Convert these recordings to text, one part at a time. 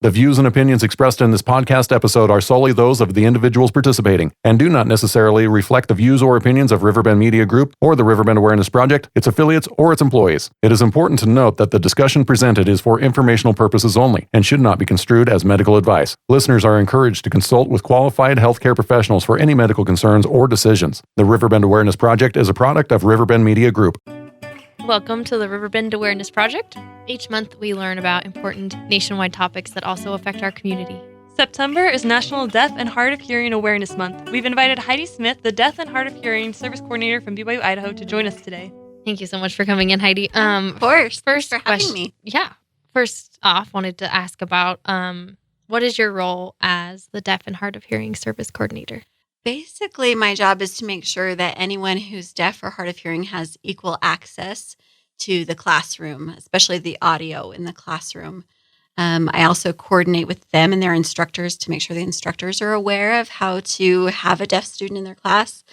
The views and opinions expressed in this podcast episode are solely those of the individuals participating and do not necessarily reflect the views or opinions of Riverbend Media Group or the Riverbend Awareness Project, its affiliates, or its employees. It is important to note that the discussion presented is for informational purposes only and should not be construed as medical advice. Listeners are encouraged to consult with qualified healthcare professionals for any medical concerns or decisions. The Riverbend Awareness Project is a product of Riverbend Media Group. Welcome to the Riverbend Awareness Project. Each month we learn about important nationwide topics that also affect our community. September is National Deaf and Hard of Hearing Awareness Month. We've invited Heidi Smith, the Deaf and Hard of Hearing Service Coordinator from BYU, Idaho, to join us today. Thank you so much for coming in, Heidi. Of course. First Thanks for having me. Yeah. First off, wanted to ask about what is your role as the Deaf and Hard of Hearing Service Coordinator? Basically, my job is to make sure that anyone who's deaf or hard of hearing has equal access to the classroom, especially the audio in the classroom. I also coordinate with them and their instructors to make sure the instructors are aware of how to have a deaf student in their class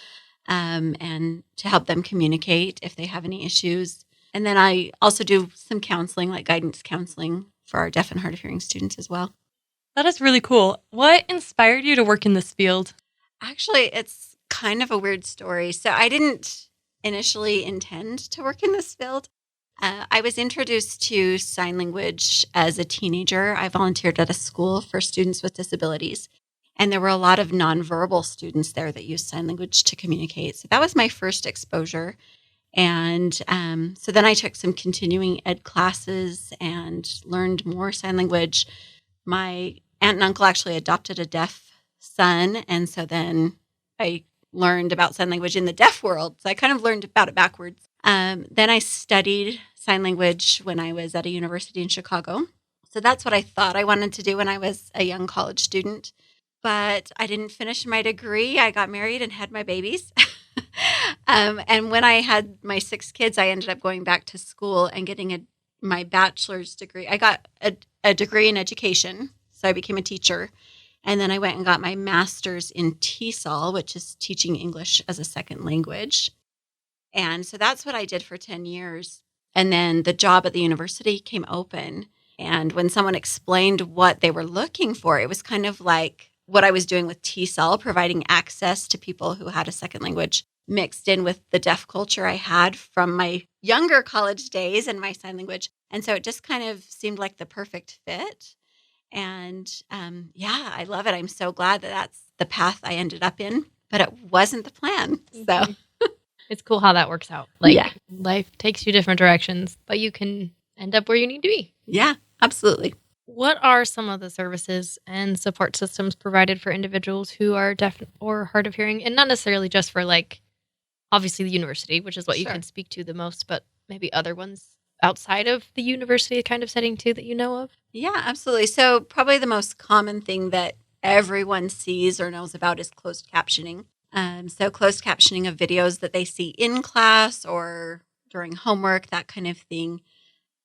and to help them communicate if they have any issues. And then I also do some counseling, like guidance counseling for our deaf and hard of hearing students as well. That is really cool. What inspired you to work in this field? Actually, it's kind of a weird story. So I didn't initially intend to work in this field. I was introduced to sign language as a teenager. I volunteered at a school for students with disabilities, and there were a lot of nonverbal students there that used sign language to communicate. So that was my first exposure. And so then I took some continuing ed classes and learned more sign language. My aunt and uncle actually adopted a deaf son, and so then I learned about sign language in the deaf world. So I kind of learned about it backwards. Then I studied sign language when I was at a university in Chicago. So that's what I thought I wanted to do when I was a young college student. But I didn't finish my degree. I got married and had my babies. And when I had my 6 kids, I ended up going back to school and getting my bachelor's degree. I got a degree in education, so I became a teacher. And then I went and got my master's in TESOL, which is teaching English as a second language. And so that's what I did for 10 years. And then the job at the university came open. And when someone explained what they were looking for, it was kind of like what I was doing with TESOL, providing access to people who had a second language mixed in with the deaf culture I had from my younger college days and my sign language. And so it just kind of seemed like the perfect fit. And I love it. I'm so glad that that's the path I ended up in, but it wasn't the plan. So it's cool how that works out. Life takes you different directions, but you can end up where you need to be. Yeah, absolutely. What are some of the services and support systems provided for individuals who are deaf or hard of hearing? And not necessarily just for obviously the university, which is what you can speak to the most, but maybe other ones outside of the university kind of setting too that you know of? Yeah, absolutely. So probably the most common thing that everyone sees or knows about is closed captioning. So closed captioning of videos that they see in class or during homework, that kind of thing.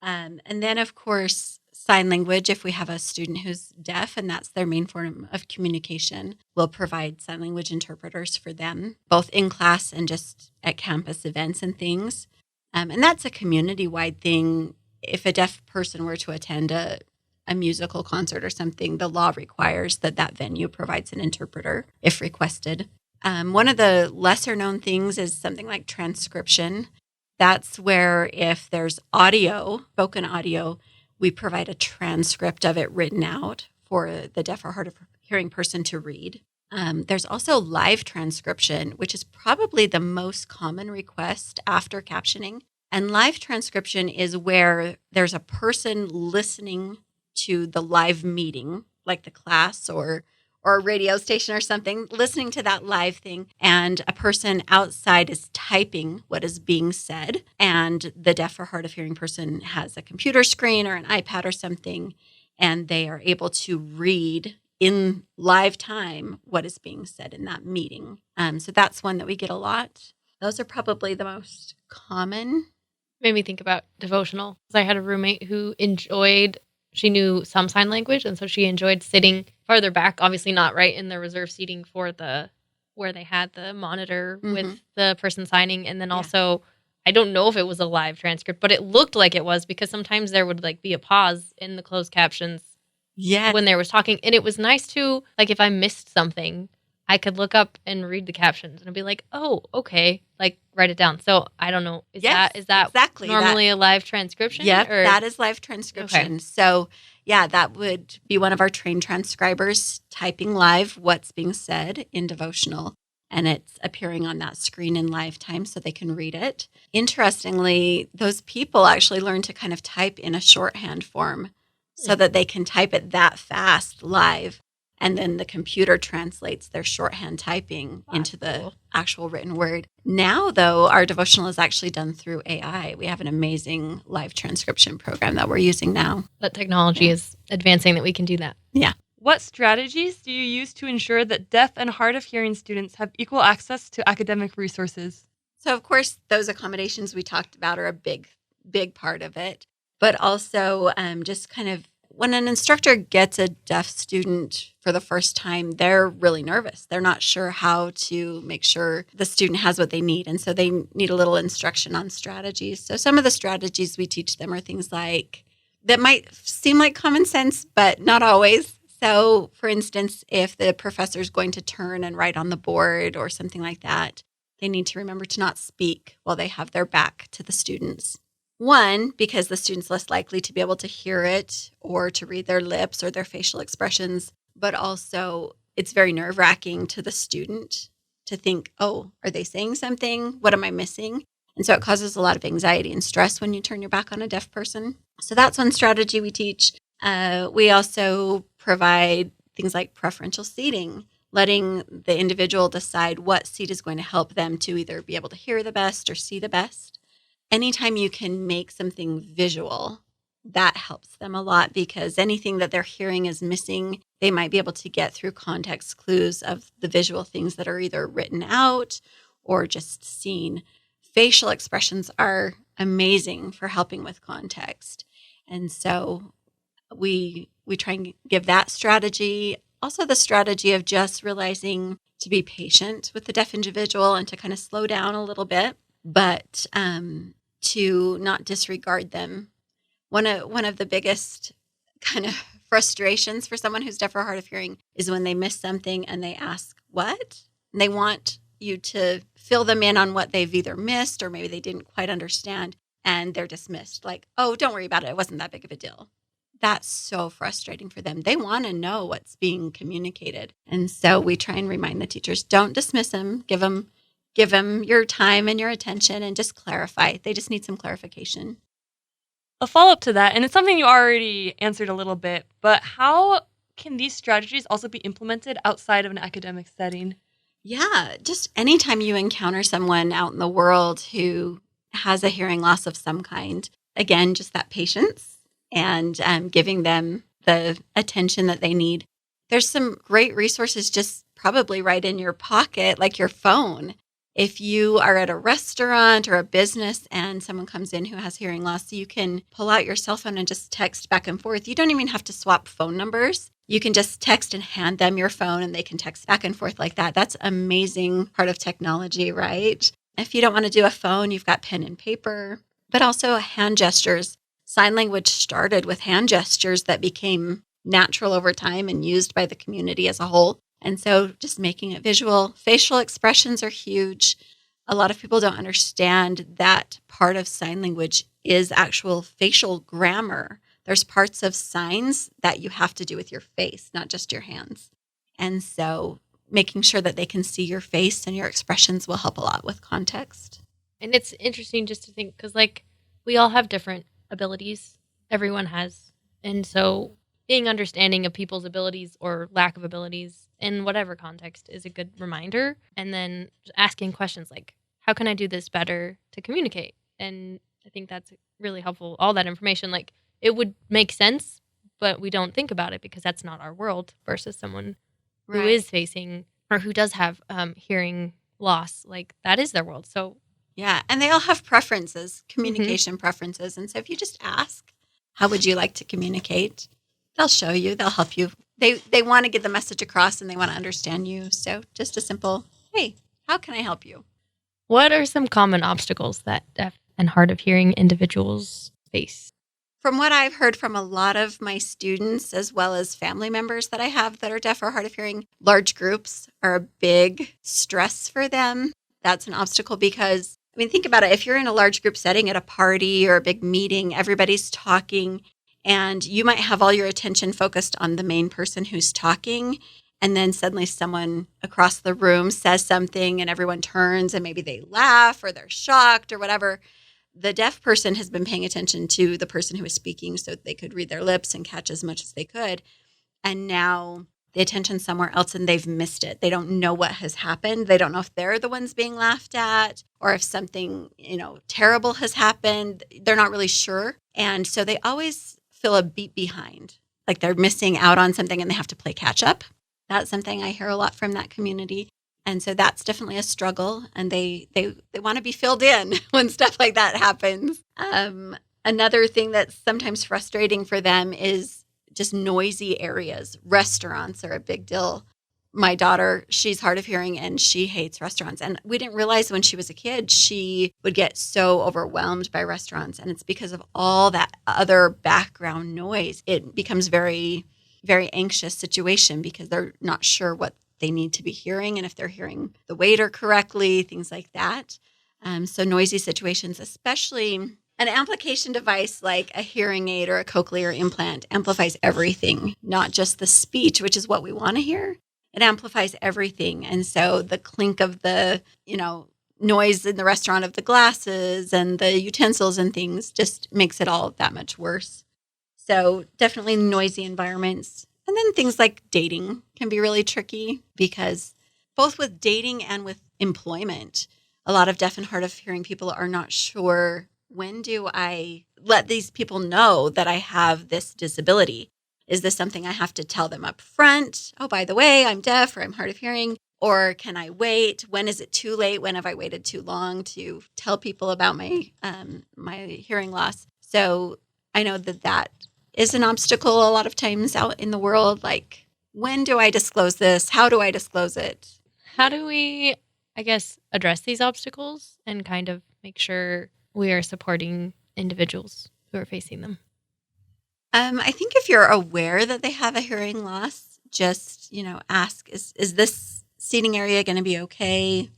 And then, of course, sign language. If we have a student who's deaf and that's their main form of communication, we'll provide sign language interpreters for them, both in class and just at campus events and things. And that's a community-wide thing. If a deaf person were to attend a musical concert or something, the law requires that venue provides an interpreter if requested. One of the lesser-known things is something like transcription. That's where if there's audio, spoken audio, we provide a transcript of it written out for the deaf or hard of hearing person to read. There's also live transcription, which is probably the most common request after captioning. And live transcription is where there's a person listening to the live meeting, like the class or a radio station or something, listening to that live thing. And a person outside is typing what is being said. And the deaf or hard of hearing person has a computer screen or an iPad or something, and they are able to read in live time what is being said in that meeting. So that's one that we get a lot. Those are probably the most common. Made me think about devotional. I had a roommate who she knew some sign language, and so she enjoyed sitting farther back, obviously not right in the reserve seating for where they had the monitor with the person signing. And then also, I don't know if it was a live transcript, but it looked like it was, because sometimes there would be a pause in the closed captions Yeah. when they were talking. And it was nice to, like, if I missed something, I could look up and read the captions and be like, oh, okay, like write it down. So I don't know. Is that exactly normally a live transcription? Yep, or? that is live transcription. Okay. So yeah, that would be one of our trained transcribers typing live what's being said in devotional. And it's appearing on that screen in live time so they can read it. Interestingly, those people actually learn to kind of type in a shorthand form so that they can type it that fast live. And then the computer translates their shorthand typing into the actual written word. Now, though, our devotional is actually done through AI. We have an amazing live transcription program that we're using now. But technology is advancing that we can do that. Yeah. What strategies do you use to ensure that deaf and hard of hearing students have equal access to academic resources? So, of course, those accommodations we talked about are a big, big part of it. But also just kind of when an instructor gets a deaf student for the first time, they're really nervous. They're not sure how to make sure the student has what they need. And so they need a little instruction on strategies. So some of the strategies we teach them are things like that might seem like common sense, but not always. So, for instance, if the professor is going to turn and write on the board or something like that, they need to remember to not speak while they have their back to the students. One, because the student's less likely to be able to hear it or to read their lips or their facial expressions, but also it's very nerve-wracking to the student to think, oh, are they saying something? What am I missing? And so it causes a lot of anxiety and stress when you turn your back on a deaf person. So that's one strategy we teach. We also provide things like preferential seating, letting the individual decide what seat is going to help them to either be able to hear the best or see the best. Anytime you can make something visual, that helps them a lot because anything that they're hearing is missing, they might be able to get through context clues of the visual things that are either written out or just seen. Facial expressions are amazing for helping with context. And so we try and give that strategy. Also the strategy of just realizing to be patient with the deaf individual and to kind of slow down a little bit, but to not disregard them. One of the biggest kind of frustrations for someone who's deaf or hard of hearing is when they miss something and they ask, what? And they want you to fill them in on what they've either missed or maybe they didn't quite understand and they're dismissed. Like, oh, don't worry about it. It wasn't that big of a deal. That's so frustrating for them. They want to know what's being communicated. And so we try and remind the teachers, don't dismiss them. Give them your time and your attention and just clarify. They just need some clarification. A follow-up to that, and it's something you already answered a little bit, but how can these strategies also be implemented outside of an academic setting? Yeah, just anytime you encounter someone out in the world who has a hearing loss of some kind, again, just that patience and giving them the attention that they need. There's some great resources just probably right in your pocket, like your phone. If you are at a restaurant or a business and someone comes in who has hearing loss, you can pull out your cell phone and just text back and forth. You don't even have to swap phone numbers. You can just text and hand them your phone and they can text back and forth like that. That's amazing part of technology, right? If you don't want to do a phone, you've got pen and paper, but also hand gestures. Sign language started with hand gestures that became natural over time and used by the community as a whole. And so just making it visual. Facial expressions are huge. A lot of people don't understand that part of sign language is actual facial grammar. There's parts of signs that you have to do with your face, not just your hands. And so making sure that they can see your face and your expressions will help a lot with context. And it's interesting just to think, because like we all have different abilities. Everyone has. And so being understanding of people's abilities or lack of abilities in whatever context is a good reminder. And then asking questions like, how can I do this better to communicate? And I think that's really helpful. All that information, like it would make sense, but we don't think about it because that's not our world versus someone who is facing or who does have hearing loss. Like that is their world. So yeah. And they all have preferences, communication preferences. And so if you just ask, how would you like to communicate? They'll show you, they'll help you. They want to get the message across and they want to understand you. So just a simple, hey, how can I help you? what are some common obstacles that deaf and hard of hearing individuals face? From what I've heard from a lot of my students, as well as family members that I have that are deaf or hard of hearing, large groups are a big stress for them. That's an obstacle because, I mean, think about it. If you're in a large group setting at a party or a big meeting, everybody's talking, and you might have all your attention focused on the main person who's talking. And then suddenly someone across the room says something and everyone turns and maybe they laugh or they're shocked or whatever. The deaf person has been paying attention to the person who is speaking so they could read their lips and catch as much as they could. And now the attention's somewhere else and they've missed it. They don't know what has happened. They don't know if they're the ones being laughed at or if something, terrible has happened. They're not really sure. And so they always feel a beat behind, like they're missing out on something and they have to play catch up. That's something I hear a lot from that community. And so that's definitely a struggle. And they want to be filled in when stuff like that happens. Another thing that's sometimes frustrating for them is just noisy areas. Restaurants are a big deal. My daughter, she's hard of hearing and she hates restaurants. And we didn't realize when she was a kid, she would get so overwhelmed by restaurants. And it's because of all that other background noise. It becomes very, very anxious situation because they're not sure what they need to be hearing and if they're hearing the waiter correctly, things like that. So noisy situations, especially an amplification device like a hearing aid or a cochlear implant amplifies everything, not just the speech, which is what we want to hear. It amplifies everything. And so the clink of the, noise in the restaurant of the glasses and the utensils and things just makes it all that much worse. So definitely noisy environments. And then things like dating can be really tricky because both with dating and with employment, a lot of deaf and hard of hearing people are not sure, when do I let these people know that I have this disability? Is this something I have to tell them up front? Oh, by the way, I'm deaf or I'm hard of hearing. Or can I wait? When is it too late? When have I waited too long to tell people about my hearing loss? So I know that is an obstacle a lot of times out in the world. Like, when do I disclose this? How do I disclose it? How do we, address these obstacles and kind of make sure we are supporting individuals who are facing them? I think if you're aware that they have a hearing loss, just, ask, is this seating area going to be okay?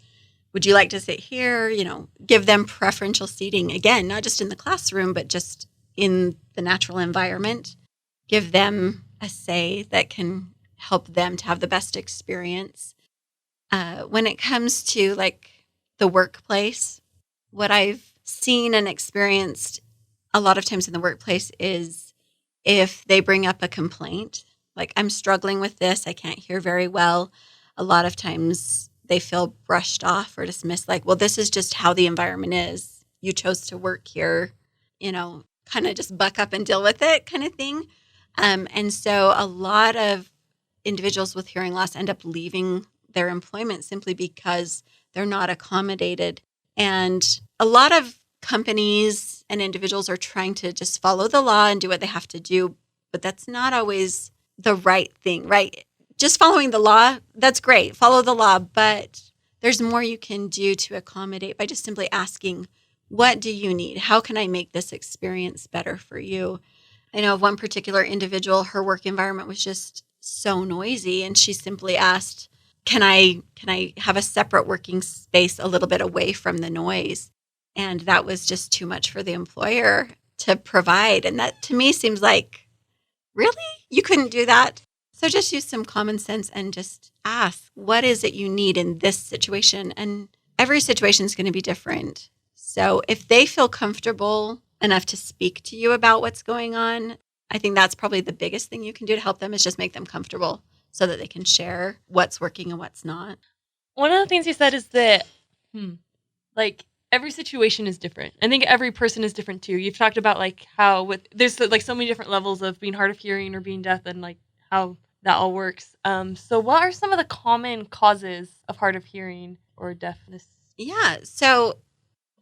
Would you like to sit here? Give them preferential seating. Again, not just in the classroom, but just in the natural environment. Give them a say that can help them to have the best experience. When it comes to the workplace, what I've seen and experienced a lot of times in the workplace is if they bring up a complaint, like, I'm struggling with this, I can't hear very well, a lot of times they feel brushed off or dismissed, like, well, this is just how the environment is. You chose to work here, kind of just buck up and deal with it kind of thing. And so a lot of individuals with hearing loss end up leaving their employment simply because they're not accommodated. And a lot of companies and individuals are trying to just follow the law and do what they have to do, but that's not always the right thing, right? Just following the law, that's great. Follow the law, but there's more you can do to accommodate by just simply asking, what do you need? How can I make this experience better for you? I know of one particular individual, her work environment was just so noisy, and she simply asked, can I have a separate working space a little bit away from the noise? And that was just too much for the employer to provide. And that to me seems like, really? You couldn't do that? So just use some common sense and just ask, what is it you need in this situation? And every situation is going to be different. So if they feel comfortable enough to speak to you about what's going on, I think that's probably the biggest thing you can do to help them, is just make them comfortable so that they can share what's working and what's not. One of the things you said is that, every situation is different. I think every person is different too. You've talked about how there's so many different levels of being hard of hearing or being deaf and how that all works. So what are some of the common causes of hard of hearing or deafness? Yeah. So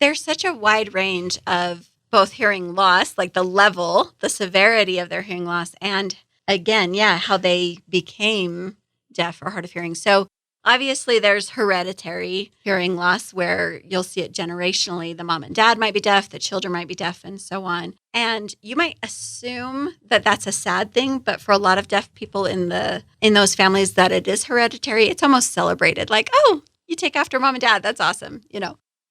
there's such a wide range of both hearing loss, like the level, the severity of their hearing loss, and again, how they became deaf or hard of hearing. So Obviously, there's hereditary hearing loss where you'll see it generationally. The mom and dad might be deaf, the children might be deaf, and so on. And you might assume that that's a sad thing, but for a lot of deaf people in those families that it is hereditary, it's almost celebrated. Like, oh, you take after mom and dad. That's awesome,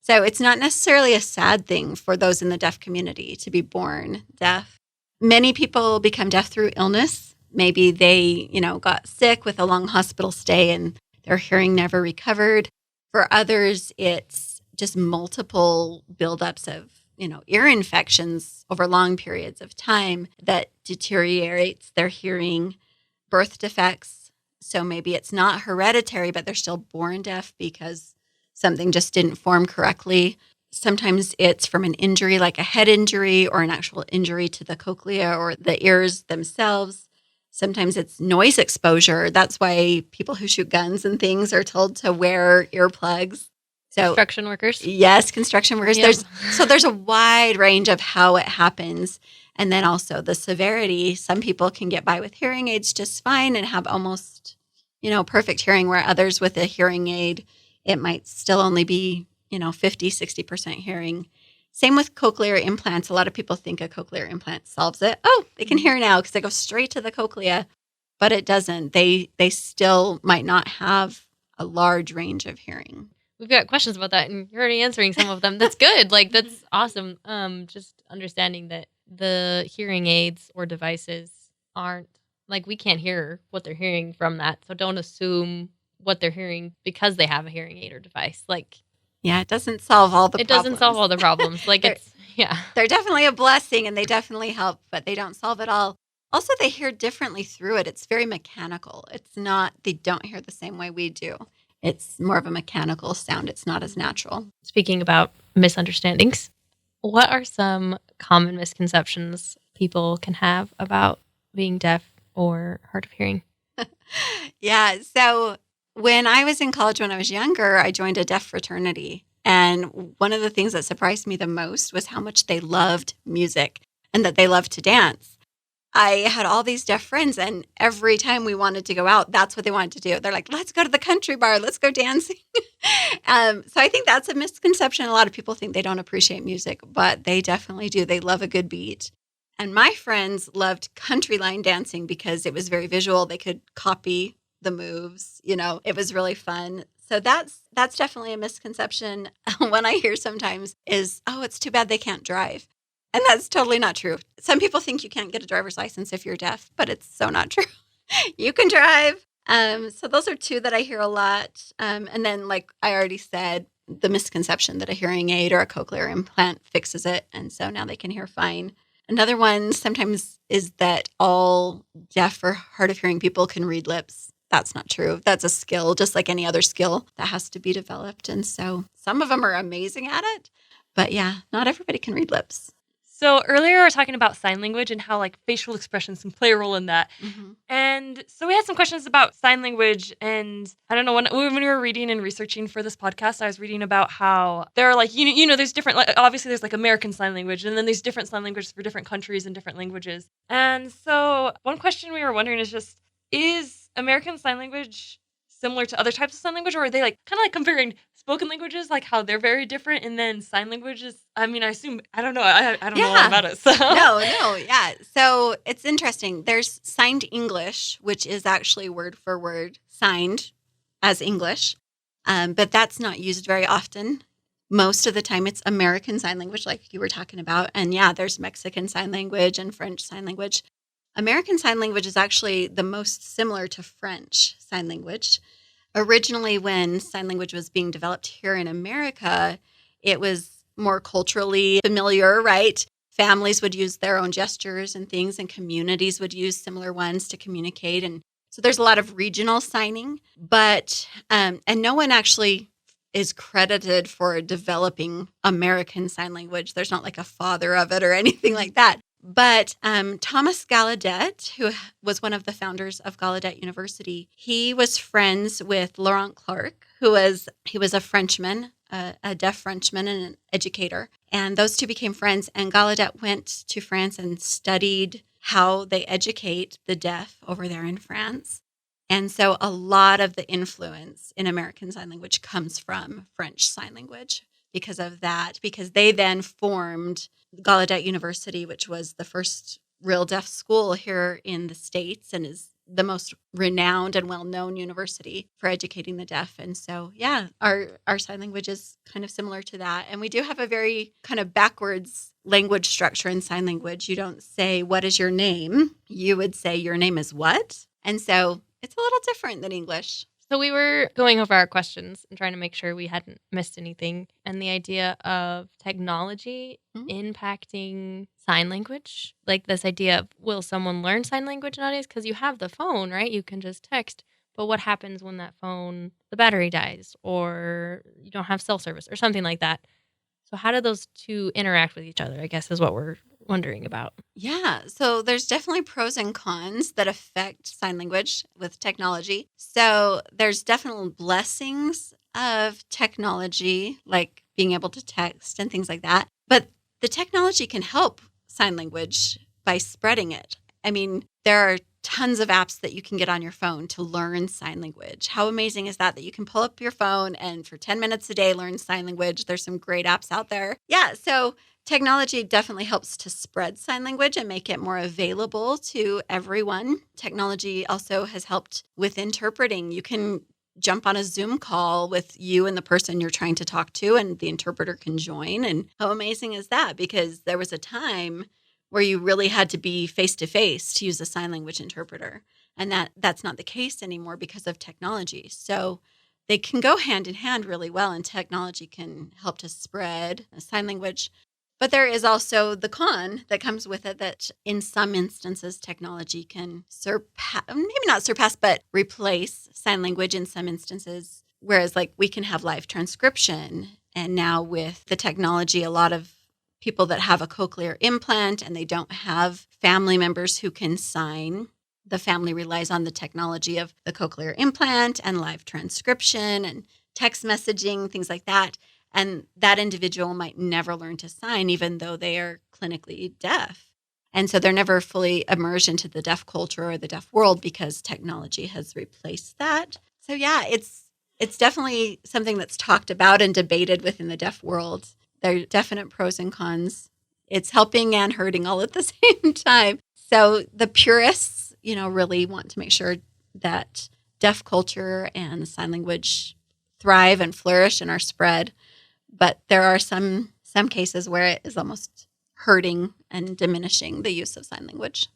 So it's not necessarily a sad thing for those in the deaf community to be born deaf. Many people become deaf through illness. Maybe they, got sick with a long hospital stay and their hearing never recovered. For others, it's just multiple buildups of, ear infections over long periods of time that deteriorates their hearing, birth defects. So maybe it's not hereditary, but they're still born deaf because something just didn't form correctly. Sometimes it's from an injury like a head injury or an actual injury to the cochlea or the ears themselves. Sometimes it's noise exposure. That's why people who shoot guns and things are told to wear earplugs. So, Construction workers. Yes, construction workers. Yep. There's a wide range of how it happens. And then also the severity. Some people can get by with hearing aids just fine and have almost, perfect hearing, where others with a hearing aid, it might still only be, 50, 60% hearing. Same with cochlear implants. A lot of people think a cochlear implant solves it. Oh, they can hear now because they go straight to the cochlea, but it doesn't. They still might not have a large range of hearing. We've got questions about that, and you're already answering some of them. That's good. Like, that's awesome. Just understanding that the hearing aids or devices aren't, like, we can't hear what they're hearing from that. So don't assume what they're hearing because they have a hearing aid or device. Like, yeah, it doesn't solve all the problems. It doesn't solve all the problems. Like, They're definitely a blessing and they definitely help, but they don't solve it all. Also, they hear differently through it. It's very mechanical. They don't hear the same way we do. It's more of a mechanical sound. It's not as natural. Speaking about misunderstandings, what are some common misconceptions people can have about being deaf or hard of hearing? Yeah. So when I was in college, when I was younger, I joined a deaf fraternity. And one of the things that surprised me the most was how much they loved music and that they loved to dance. I had all these deaf friends, and every time we wanted to go out, that's what they wanted to do. They're like, let's go to the country bar. Let's go dancing. So I think that's a misconception. A lot of people think they don't appreciate music, but they definitely do. They love a good beat. And my friends loved country line dancing because it was very visual. They could copy the moves. It was really fun. So that's definitely a misconception. One I hear sometimes is, oh, it's too bad they can't drive. And that's totally not true. Some people think you can't get a driver's license if you're deaf, but it's so not true. You can drive. So those are two that I hear a lot. And then, like I already said, the misconception that a hearing aid or a cochlear implant fixes it. And so now they can hear fine. Another one sometimes is that all deaf or hard of hearing people can read lips. That's not true. That's a skill, just like any other skill that has to be developed. And so some of them are amazing at it. But yeah, not everybody can read lips. So earlier we were talking about sign language and how like facial expressions can play a role in that. Mm-hmm. And so we had some questions about sign language. And I don't know, when we were reading and researching for this podcast, I was reading about how there are like, there's different, like, obviously there's like American Sign Language, and then there's different sign languages for different countries and different languages. And so one question we were wondering is American Sign Language similar to other types of sign language, or are they like kind of like comparing spoken languages, like how they're very different, and then sign languages? I mean, I assume, I don't know. I don't know a lot about it. So. No, yeah. So it's interesting. There's signed English, which is actually word for word signed as English, but that's not used very often. Most of the time it's American Sign Language, like you were talking about. And yeah, there's Mexican Sign Language and French Sign Language. American Sign Language is actually the most similar to French Sign Language. Originally, when sign language was being developed here in America, it was more culturally familiar, right? Families would use their own gestures and things, and communities would use similar ones to communicate. And so there's a lot of regional signing, but, and no one actually is credited for developing American Sign Language. There's not like a father of it or anything like that. But Thomas Gallaudet, who was one of the founders of Gallaudet University, he was friends with Laurent Clark, he was a Frenchman, a deaf Frenchman and an educator. And those two became friends. And Gallaudet went to France and studied how they educate the deaf over there in France. And so a lot of the influence in American Sign Language comes from French Sign Language because of that, because they then formed Gallaudet University, which was the first real deaf school here in the States and is the most renowned and well-known university for educating the deaf. And so, yeah, our sign language is kind of similar to that. And we do have a very kind of backwards language structure in sign language. You don't say, what is your name? You would say, your name is what? And so it's a little different than English. So we were going over our questions and trying to make sure we hadn't missed anything. And the idea of technology impacting sign language, like this idea of will someone learn sign language nowadays? Because you have the phone, right? You can just text. But what happens when that phone, the battery dies or you don't have cell service or something like that? So how do those two interact with each other, I guess, is what we're wondering about. Yeah, so there's definitely pros and cons that affect sign language with technology. So there's definitely blessings of technology, like being able to text and things like that. But the technology can help sign language by spreading it. I mean, there are tons of apps that you can get on your phone to learn sign language. How amazing is that you can pull up your phone and for 10 minutes a day learn sign language? There's some great apps out there. Yeah, so technology definitely helps to spread sign language and make it more available to everyone. Technology also has helped with interpreting. You can jump on a Zoom call with you and the person you're trying to talk to, and the interpreter can join. And how amazing is that? Because there was a time where you really had to be face-to-face to use a sign language interpreter. And that's not the case anymore because of technology. So they can go hand in hand really well, and technology can help to spread sign language. But there is also the con that comes with it, that in some instances, technology can maybe not surpass, but replace sign language in some instances. Whereas like we can have live transcription. And now with the technology, a lot of people that have a cochlear implant and they don't have family members who can sign, the family relies on the technology of the cochlear implant and live transcription and text messaging, things like that. And that individual might never learn to sign, even though they are clinically deaf. And so they're never fully immersed into the deaf culture or the deaf world because technology has replaced that. So yeah, it's definitely something that's talked about and debated within the deaf world. There are definite pros and cons. It's helping and hurting all at the same time. So the purists, really want to make sure that deaf culture and sign language thrive and flourish and are spread. But there are some cases where it is almost hurting and diminishing the use of sign language.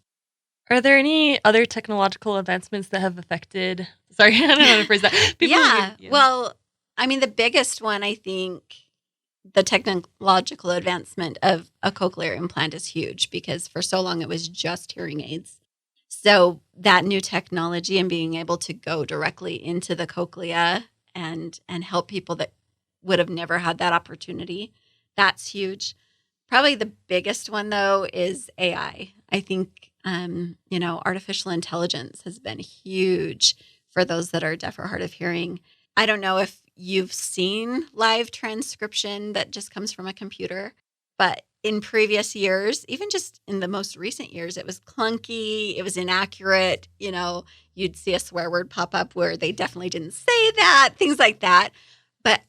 Are there any other technological advancements that have affected? Sorry, I don't know how to phrase that. Yeah. Well, I mean, the biggest one, I think, the technological advancement of a cochlear implant is huge because for so long it was just hearing aids. So that new technology and being able to go directly into the cochlea and help people that would have never had that opportunity, that's huge. Probably the biggest one, though, is AI. I think, artificial intelligence has been huge for those that are deaf or hard of hearing. I don't know if you've seen live transcription that just comes from a computer, but in previous years, even just in the most recent years, it was clunky, it was inaccurate. You'd see a swear word pop up where they definitely didn't say that, things like that. But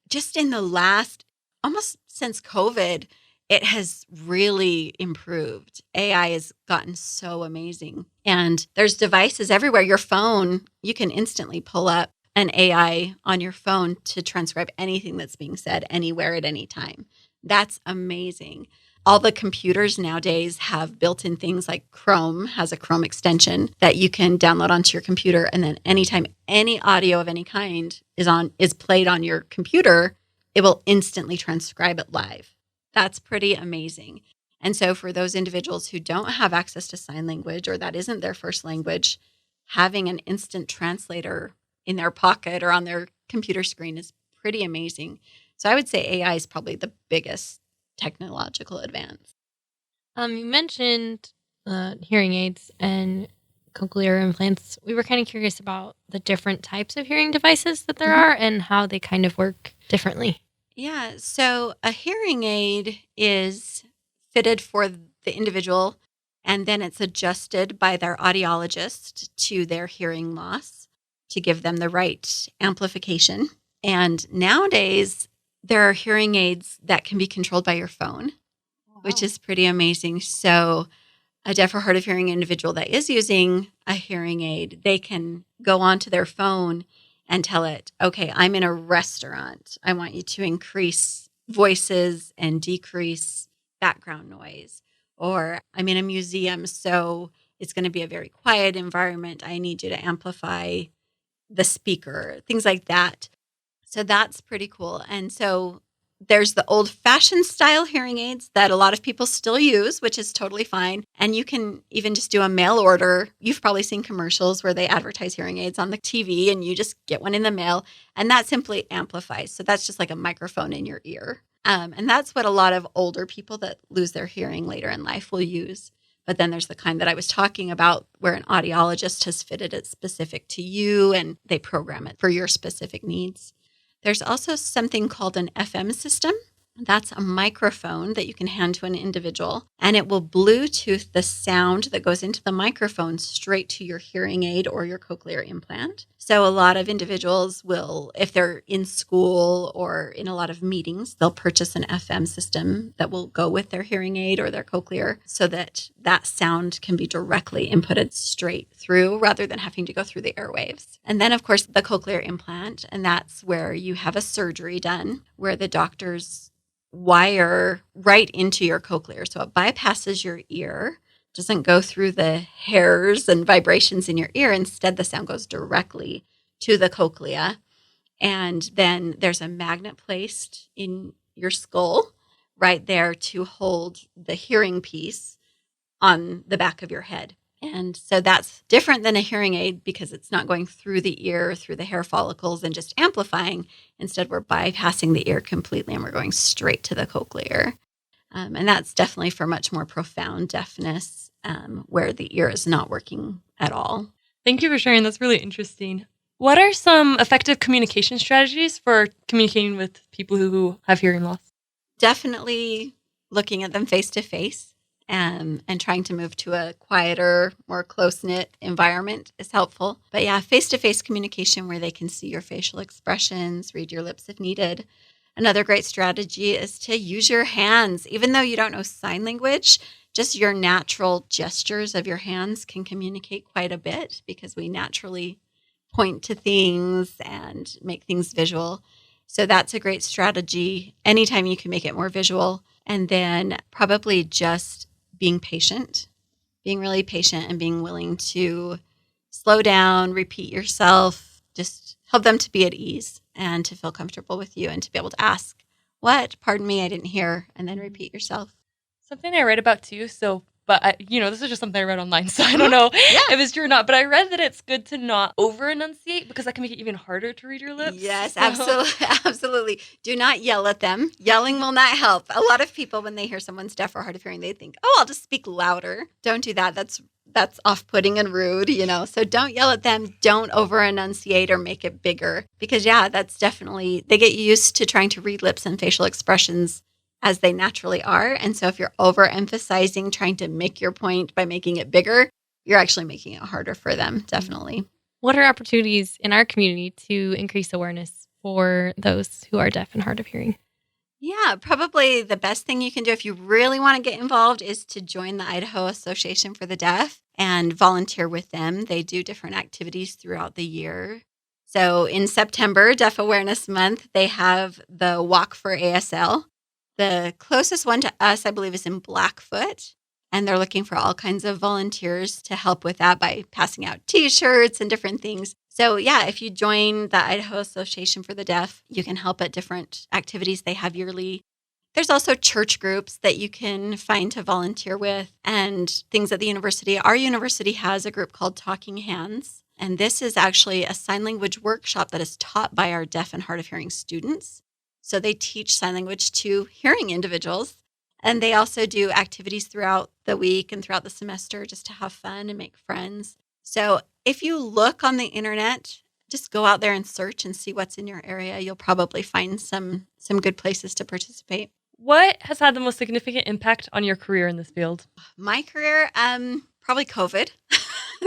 just in the last, almost since COVID, it has really improved. AI has gotten so amazing. And there's devices everywhere. Your phone, you can instantly pull up an AI on your phone to transcribe anything that's being said anywhere at any time. That's amazing. All the computers nowadays have built-in things like Chrome has a Chrome extension that you can download onto your computer. And then anytime any audio of any kind is played on your computer, it will instantly transcribe it live. That's pretty amazing. And so for those individuals who don't have access to sign language or that isn't their first language, having an instant translator in their pocket or on their computer screen is pretty amazing. So I would say AI is probably the biggest technological advance. You mentioned hearing aids and cochlear implants. We were kind of curious about the different types of hearing devices that there are and how they kind of work differently. Yeah, so a hearing aid is fitted for the individual, and then it's adjusted by their audiologist to their hearing loss to give them the right amplification. And nowadays, there are hearing aids that can be controlled by your phone, which is pretty amazing. So a deaf or hard of hearing individual that is using a hearing aid, they can go onto their phone and tell it, okay, I'm in a restaurant. I want you to increase voices and decrease background noise. Or I'm in a museum, so it's going to be a very quiet environment. I need you to amplify the speaker, things like that. So that's pretty cool. And so there's the old-fashioned style hearing aids that a lot of people still use, which is totally fine. And you can even just do a mail order. You've probably seen commercials where they advertise hearing aids on the TV and you just get one in the mail and that simply amplifies. So that's just like a microphone in your ear. And that's what a lot of older people that lose their hearing later in life will use. But then there's the kind that I was talking about where an audiologist has fitted it specific to you and they program it for your specific needs. There's also something called an FM system. That's a microphone that you can hand to an individual, and it will Bluetooth the sound that goes into the microphone straight to your hearing aid or your cochlear implant. So a lot of individuals will, if they're in school or in a lot of meetings, they'll purchase an FM system that will go with their hearing aid or their cochlear so that that sound can be directly inputted straight through rather than having to go through the airwaves. And then, of course, the cochlear implant, and that's where you have a surgery done where the doctors wire right into your cochlear. So it bypasses your ear, doesn't go through the hairs and vibrations in your ear. Instead, the sound goes directly to the cochlea. And then there's a magnet placed in your skull right there to hold the hearing piece on the back of your head. And so that's different than a hearing aid because it's not going through the ear, through the hair follicles and just amplifying. Instead, we're bypassing the ear completely and we're going straight to the cochlear. And that's definitely for much more profound deafness where the ear is not working at all. Thank you for sharing. That's really interesting. What are some effective communication strategies for communicating with people who have hearing loss? Definitely looking at them face to face. And trying to move to a quieter, more close-knit environment is helpful. But yeah, face-to-face communication where they can see your facial expressions, read your lips if needed. Another great strategy is to use your hands. Even though you don't know sign language, just your natural gestures of your hands can communicate quite a bit because we naturally point to things and make things visual. So that's a great strategy anytime you can make it more visual. And then probably just being patient, being really patient and being willing to slow down, repeat yourself, just help them to be at ease and to feel comfortable with you and to be able to ask, what? Pardon me, I didn't hear, and then repeat yourself. Something I read about too, this is just something I read online, so I don't know if it's true or not, but I read that it's good to not over-enunciate because that can make it even harder to read your lips. Yes, absolutely. Do not yell at them. Yelling will not help. A lot of people, when they hear someone's deaf or hard of hearing, they think, oh, I'll just speak louder. Don't do that. That's off-putting and rude, So don't yell at them. Don't over-enunciate or make it bigger because, that's definitely, they get used to trying to read lips and facial expressions as they naturally are. And so if you're overemphasizing trying to make your point by making it bigger, you're actually making it harder for them, definitely. What are opportunities in our community to increase awareness for those who are deaf and hard of hearing? Yeah, probably the best thing you can do if you really want to get involved is to join the Idaho Association for the Deaf and volunteer with them. They do different activities throughout the year. So in September, Deaf Awareness Month, they have the Walk for ASL. The closest one to us, I believe, is in Blackfoot, and they're looking for all kinds of volunteers to help with that by passing out T-shirts and different things. So, if you join the Idaho Association for the Deaf, you can help at different activities they have yearly. There's also church groups that you can find to volunteer with and things at the university. Our university has a group called Talking Hands, and this is actually a sign language workshop that is taught by our deaf and hard of hearing students. So they teach sign language to hearing individuals, and they also do activities throughout the week and throughout the semester just to have fun and make friends. So if you look on the internet, just go out there and search and see what's in your area. You'll probably find some good places to participate. What has had the most significant impact on your career in this field? My career, probably COVID,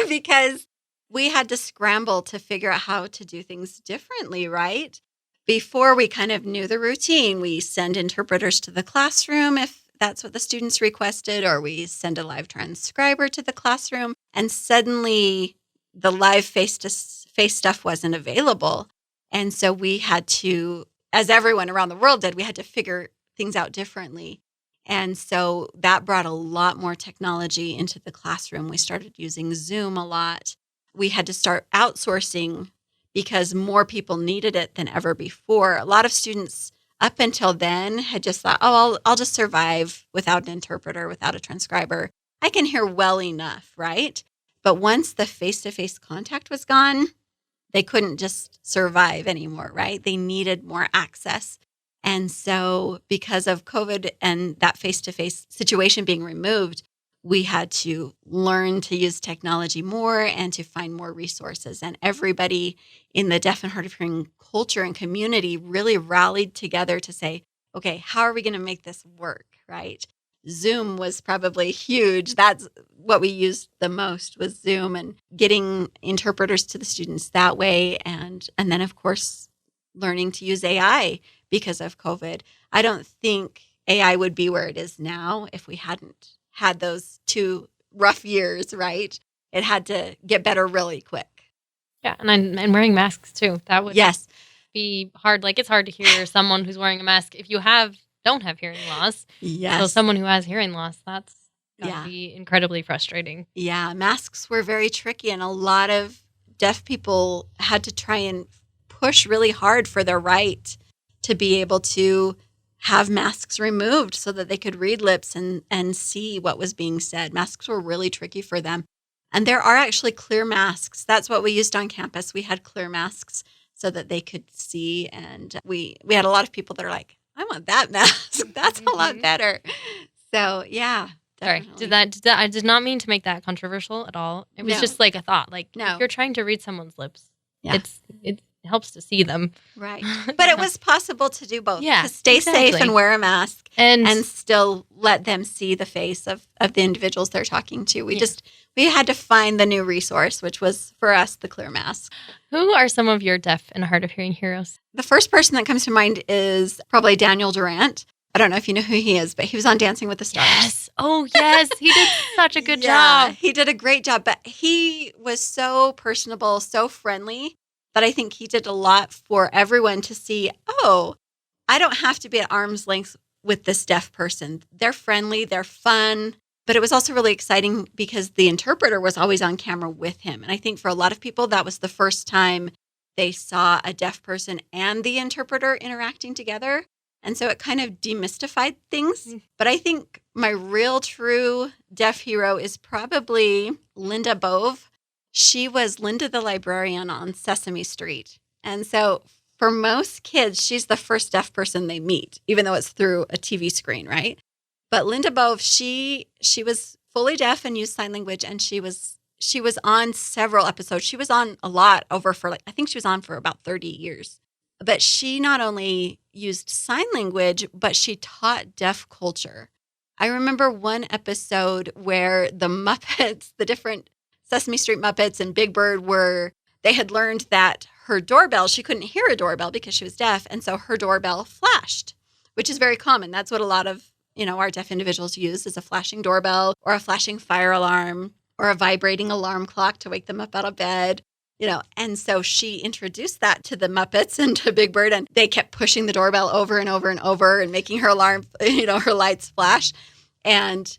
because we had to scramble to figure out how to do things differently, right? Before we kind of knew the routine, we send interpreters to the classroom if that's what the students requested, or we send a live transcriber to the classroom. And suddenly the live face-to-face stuff wasn't available. And so we had to, as everyone around the world did, we had to figure things out differently. And so that brought a lot more technology into the classroom. We started using Zoom a lot. We had to start outsourcing because more people needed it than ever before. A lot of students up until then had just thought, oh, I'll just survive without an interpreter, without a transcriber. I can hear well enough, right? But once the face-to-face contact was gone, they couldn't just survive anymore, right? They needed more access. And so because of COVID and that face-to-face situation being removed, we had to learn to use technology more and to find more resources. And everybody in the deaf and hard of hearing culture and community really rallied together to say, okay, how are we going to make this work, right? Zoom was probably huge. That's what we used the most, was Zoom, and getting interpreters to the students that way. And then, of course, learning to use AI because of COVID. I don't think AI would be where it is now if we hadn't had those 2 rough years, right? It had to get better really quick. Yeah, and wearing masks too. That would Yes. be hard. Like, it's hard to hear someone who's wearing a mask if you don't have hearing loss. Yes. So someone who has hearing loss, that's gotta Yeah. be incredibly frustrating. Yeah, masks were very tricky, and a lot of deaf people had to try and push really hard for their right to be able to have masks removed so that they could read lips and see what was being said. Masks were really tricky for them. And there are actually clear masks. That's what we used on campus. We had clear masks so that they could see. And we had a lot of people that are like, I want that mask. That's a lot better. So, yeah. Sorry, Definitely. I did not mean to make that controversial at all. It was No. just like a thought. Like, No. if you're trying to read someone's lips, Yeah. it helps to see them. Right. But it was possible to do both. Yeah, To stay safe exactly. and wear a mask And still let them see the face of the individuals they're talking to. We Yeah. we had to find the new resource, which was for us the clear mask. who are some of your deaf and hard of hearing heroes? The first person that comes to mind is probably Daniel Durant. I don't know if you know who he is, but he was on Dancing with the Stars. Yes. Oh, yes. He did such a good Yeah, job. he did a great job, but he was so personable, so friendly, that I think he did a lot for everyone to see, oh, I don't have to be at arm's length with this deaf person. They're friendly, they're fun. But it was also really exciting because the interpreter was always on camera with him. And I think for a lot of people, that was the first time they saw a deaf person and the interpreter interacting together. And so it kind of demystified things. But I think my real true deaf hero is probably Linda Bove. She was Linda the librarian on Sesame Street. And so for most kids, she's the first deaf person they meet, even though it's through a TV screen, right? But Linda Bove, she was fully deaf and used sign language, and she was on several episodes. She was on a lot I think she was on for about 30 years. But she not only used sign language, but she taught deaf culture. I remember one episode where the Muppets, the different Sesame Street Muppets and Big Bird they had learned that her doorbell, she couldn't hear a doorbell because she was deaf. And so her doorbell flashed, which is very common. That's what a lot of, our deaf individuals use, is a flashing doorbell or a flashing fire alarm or a vibrating alarm clock to wake them up out of bed. And so she introduced that to the Muppets and to Big Bird, and they kept pushing the doorbell over and over and over and making her alarm, her lights flash. And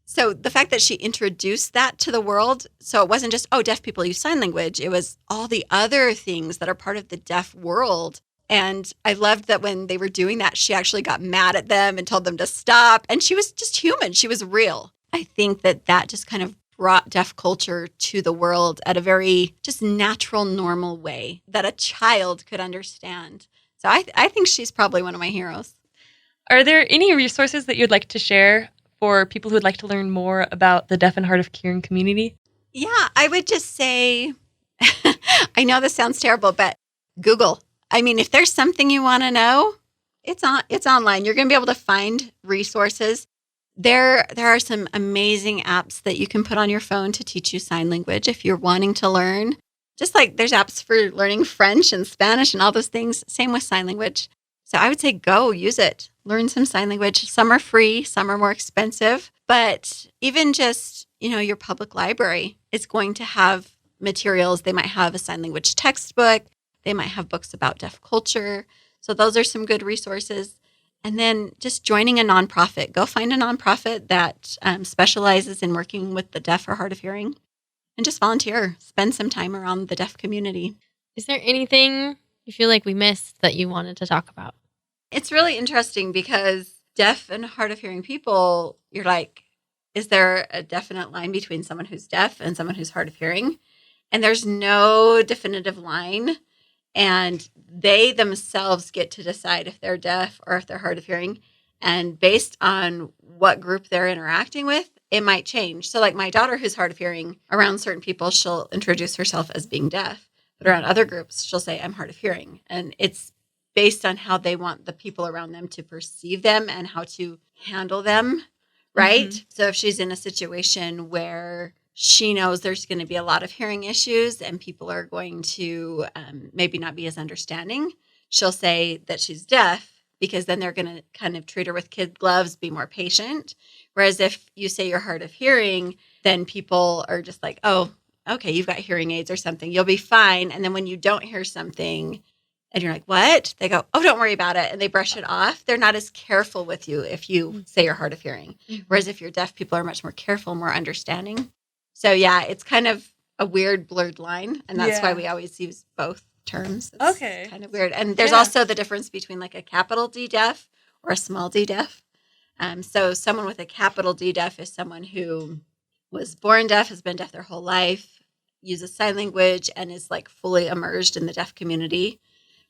so the fact that she introduced that to the world, so it wasn't just, deaf people use sign language. It was all the other things that are part of the deaf world. And I loved that when they were doing that, she actually got mad at them and told them to stop. And she was just human. She was real. I think that just kind of brought deaf culture to the world at a very just natural, normal way that a child could understand. So I think she's probably one of my heroes. Are there any resources that you'd like to share for people who would like to learn more about the deaf and hard of hearing community? Yeah, I would just say, I know this sounds terrible, but Google. I mean, if there's something you want to know, It's online. You're going to be able to find resources. There are some amazing apps that you can put on your phone to teach you sign language if you're wanting to learn. Just like there's apps for learning French and Spanish and all those things. Same with sign language. So I would say go use it. Learn some sign language. Some are free, some are more expensive. But even just, your public library is going to have materials. They might have a sign language textbook. They might have books about deaf culture. So those are some good resources. And then just joining a nonprofit. Go find a nonprofit that specializes in working with the deaf or hard of hearing and just volunteer. Spend some time around the deaf community. Is there anything you feel like we missed that you wanted to talk about? It's really interesting because deaf and hard of hearing people, you're like, is there a definite line between someone who's deaf and someone who's hard of hearing? And there's no definitive line. And they themselves get to decide if they're deaf or if they're hard of hearing. And based on what group they're interacting with, it might change. So like my daughter who's hard of hearing, around certain people, she'll introduce herself as being deaf. But around other groups, she'll say, I'm hard of hearing. And it's based on how they want the people around them to perceive them and how to handle them, right? Mm-hmm. So if she's in a situation where she knows there's going to be a lot of hearing issues and people are going to maybe not be as understanding, she'll say that she's deaf because then they're going to kind of treat her with kid gloves, be more patient. Whereas if you say you're hard of hearing, then people are just like, oh, okay, you've got hearing aids or something. You'll be fine. And then when you don't hear something and you're like, what? They go, oh, don't worry about it. And they brush it off. They're not as careful with you if you say you're hard of hearing. Whereas if you're deaf, people are much more careful, more understanding. So, yeah, it's kind of a weird blurred line, and that's why we always use both terms. It's kind of weird. And there's also the difference between like a capital D deaf or a small d deaf. So someone with a capital D deaf is someone who was born deaf, has been deaf their whole life, uses sign language, and is like fully immersed in the deaf community.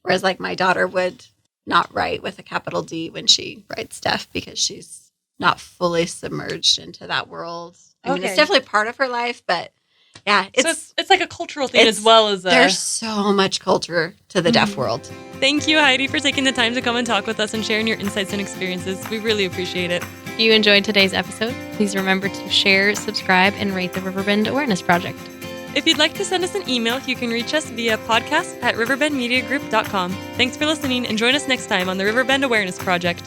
Whereas like my daughter would not write with a capital D when she writes deaf because she's not fully submerged into that world. I mean, it's definitely part of her life, but yeah. It's like a cultural thing as well as there's so much culture to the deaf world. Thank you, Heidi, for taking the time to come and talk with us and sharing your insights and experiences. We really appreciate it. If you enjoyed today's episode, please remember to share, subscribe, and rate the Riverbend Awareness Project. If you'd like to send us an email, you can reach us via podcast@riverbendmediagroup.com. Thanks for listening and join us next time on the Riverbend Awareness Project.